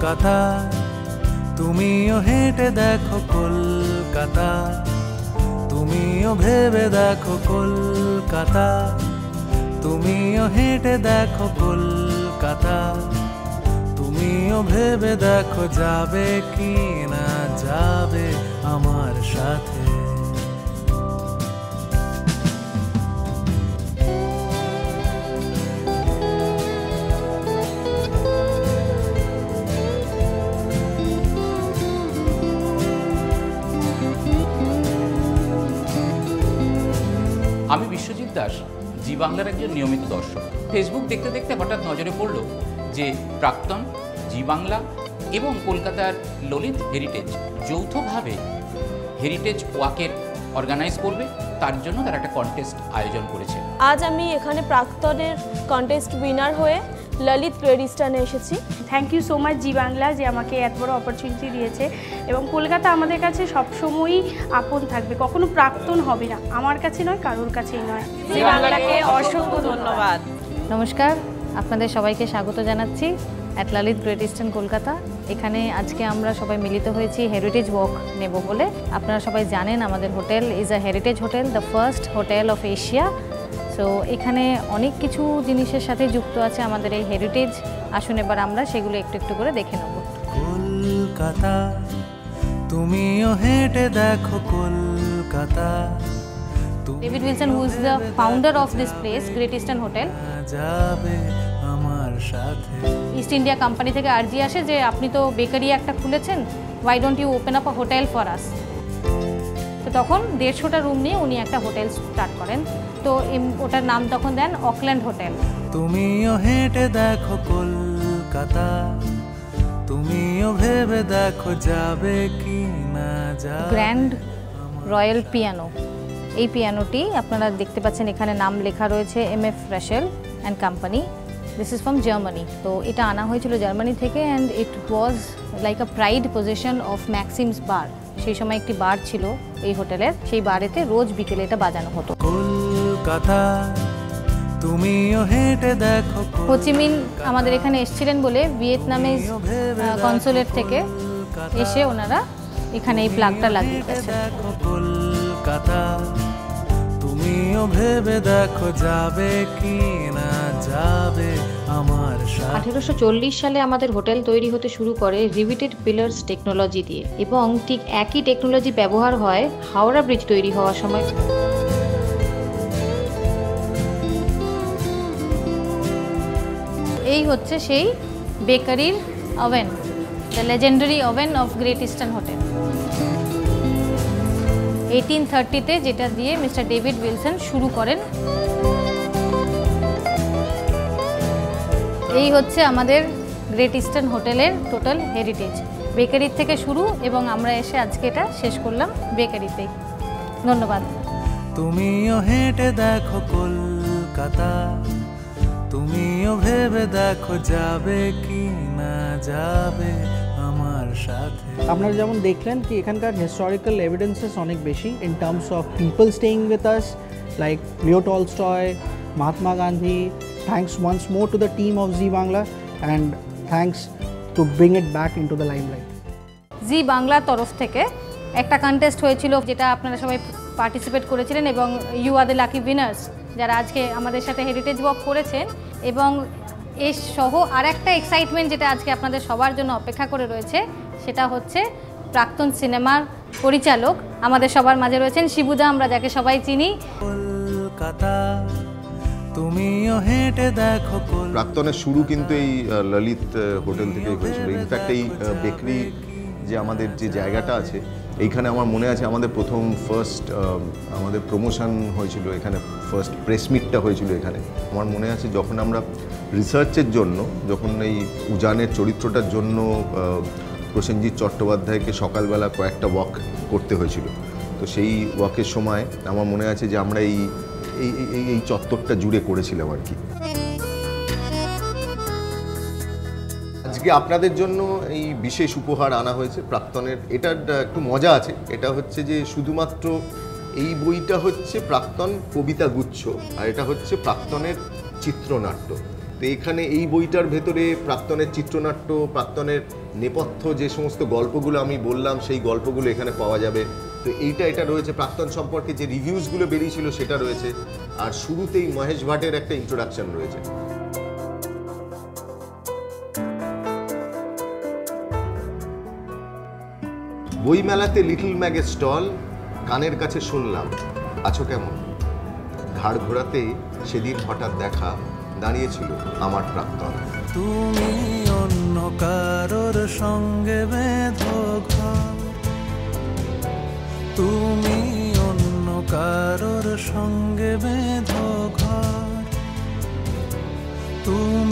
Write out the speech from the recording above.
কলকাতা, তুমিও হেঁটে দেখো কলকাতা, তুমিও ভেবে দেখো কলকাতা, তুমিও হেঁটে দেখো কলকাতা, তুমিও ভেবে দেখো যাবে কি না যাবে আমার সাথে। আমি বিশ্বজিৎ দাস, জি বাংলার একজন নিয়মিত দর্শক। ফেসবুক দেখতে দেখতে হঠাৎ নজরে পড়ল যে প্রাক্তন, জি বাংলা এবং কলকাতার ললিত হেরিটেজ যৌথভাবে হেরিটেজ ওয়াকের অর্গানাইজ করবে। তার জন্য তারা একটা কন্টেস্ট আয়োজন করেছে। আজ আমি এখানে প্রাক্তনের কন্টেস্ট উইনার হয়ে ললিত গ্রেট ইস্টার্নে এসেছি। থ্যাংক ইউ সো মাচ জি বাংলা যে আমাকে এত বড় অপরচুনিটি দিয়েছে, এবং কলকাতা আমাদের কাছে সবসময়ই আপন থাকবে, কখনো প্রাক্তন হবে না, আমার কাছে নয়, কারোর কাছেই নয়। জি বাংলাকে অসংখ্য ধন্যবাদ। নমস্কার, আপনাদের সবাইকে স্বাগত জানাচ্ছি at Lalit great eastern Kolkata. এখানে আজকে আমরা সবাই মিলিত হয়েছি হেরিটেজ ওয়াক নেব বলে। আপনারা সবাই জানেন আমাদের hotel is a heritage hotel, the first hotel of Asia. So এখানে অনেক কিছু জিনিসের সাথে যুক্ত আছে আমাদের এই হেরিটেজ। আসুন এবার আমরা সেগুলো একটু একটু করে দেখে নেব। কলকাতা, তুমিও হেঁটে দেখো Kolkata, David Wilson, who is the founder of this place great Eastern hotel, যাবে আমার সাথে। ইস্ট ইন্ডিয়া কোম্পানি থেকে আর্জি আসে যে আপনি তো বেকারি একটা খুলেছেন, why don't you open up a hotel for us. তো তখন 150টা রুম নিয়ে উনি একটা হোটেল স্টার্ট করেন। তো ওটার নাম তখন দেন অকল্যান্ড হোটেল। তুমিও হেঁটে দেখো কলকাতা, তুমিও ভেবে দেখো যাবে কি না যাবে। গ্র্যান্ড রয়্যাল পিয়ানো, এই পিয়ানোটি আপনারা দেখতে পাচ্ছেন এখানে নাম লেখা রয়েছে MF Raschel and company. This is from Germany. তো এটা আনা হয়েছিল জার্মানি থেকে, and it was like a pride position of Maxim's bar. সেই সময় একটি বার ছিল এই হোটেলের, সেই বারেতে রোজ বিকেলে এটা বাজানো হতো। কলকাতা, তুমিও হেঁটে দেখো। হোচিমিন আমাদের এখানে এসেছিলেন বলে ভিয়েতনামের কনসুলেট থেকে এসে ওনারা এখানে এই প্লাগটা লাগিয়ে গেছেন। কলকাতা, তুমিও ভেবে দেখো যাবে কি না যাবে আমার সাথে। 1840 সালে আমাদের হোটেল তৈরি হতে শুরু করে রিভিটেড পিলার্স টেকনোলজি দিয়ে, এবং ঠিক একই টেকনোলজি ব্যবহার হয় হাওড়া ব্রিজ তৈরি হওয়ার সময়। এই হচ্ছে সেই বেকারির oven, the legendary oven of Great Eastern Hotel. 1830-তে যেটা দিয়ে মিস্টার ডেভিড উইলসন শুরু করেন। এই হচ্ছে আমাদের গ্রেট ইস্টার্ন হোটেলের টোটাল হেরিটেজ, বেকারির থেকে শুরু, এবং আমরা এসে আজকে এটা শেষ করলাম বেকারিতেই। ধন্যবাদ। তুমিও হেঁটে দেখো কলকাতা, তুমিও ভেবে দেখো যাবে কি না যাবে আমার সাথে। আপনারা যেমন দেখলেন কি এখানকার হিস্টোরিক্যাল এভিডেন্সেস অনেক বেশি in terms of people staying with us, like Leo Tolstoy, Mahatma Gandhi. Thanks once more to the team of Zee Bangla, and thanks to bring it back into the limelight. জি বাংলার তরফ থেকে একটা কন্টেস্ট হয়েছিল, যেটা আপনারা সবাই পার্টিসিপেট করেছিলেন, এবং you are the lucky winners যারা আজকে আমাদের সাথে হেরিটেজ ওয়াক করেছেন। এবং এর সহ আর একটা এক্সাইটমেন্ট যেটা আজকে আপনাদের সবার জন্য অপেক্ষা করে রয়েছে, সেটা হচ্ছে প্রাক্তন সিনেমার পরিচালক আমাদের সবার মাঝে রয়েছেন শিবুদা, আমরা যাকে সবাই চিনি। কলকাতা, তুমিও হেঁটে দেখো। প্রাক্তনের শুরু কিন্তু এই ললিত হোটেল থেকেই হয়েছিল। ইনফ্যাক্ট এই বেকারি যে আমাদের যে জায়গাটা আছে, এইখানে আমার মনে আছে আমাদের প্রথম আমাদের প্রমোশন হয়েছিল এখানে, ফার্স্ট প্রেস মিটটা হয়েছিল এখানে। আমার মনে আছে যখন আমরা রিসার্চের জন্য, যখন এই উজানের চরিত্রটার জন্য প্রসেনজিৎ চট্টোপাধ্যায়কে সকালবেলা কয়েকটা ওয়াক করতে হয়েছিল, তো সেই ওয়াকের সময় আমার মনে আছে যে আমরা এই চত্বরটা জুড়ে করেছিলাম আর কি। আজকে আপনাদের জন্য এই বিশেষ উপহার আনা হয়েছে প্রাক্তনের। এটার একটু মজা আছে, এটা হচ্ছে যে শুধুমাত্র এই বইটা হচ্ছে প্রাক্তন কবিতা গুচ্ছ, আর এটা হচ্ছে প্রাক্তনের চিত্রনাট্য। তো এখানে এই বইটার ভেতরে প্রাক্তনের চিত্রনাট্য, প্রাক্তনের নেপথ্য যে সমস্ত গল্পগুলো আমি বললাম সেই গল্পগুলো এখানে পাওয়া যাবে। তো এটা রয়েছে, প্রাক্তন সম্পর্কে যে রিভিউজগুলো বেরিয়েছিল সেটা রয়েছে, আর শুরুতেই মহেশ ভাটের একটা ইন্ট্রোডাকশন রয়েছে। বইমেলাতে লিটল ম্যাগের স্টল, কানের কাছে শুনলাম, আছো কেমন? ঘাড় ঘোরাতে সেদিন হঠাৎ দেখা, দাঁড়িয়েছিল আমার প্রাক্তন। তুমি অন্য কারোর সঙ্গে বেঁধো ঘর, তুমি অন্য কারোর সঙ্গে বেঁধো ঘর, তুমি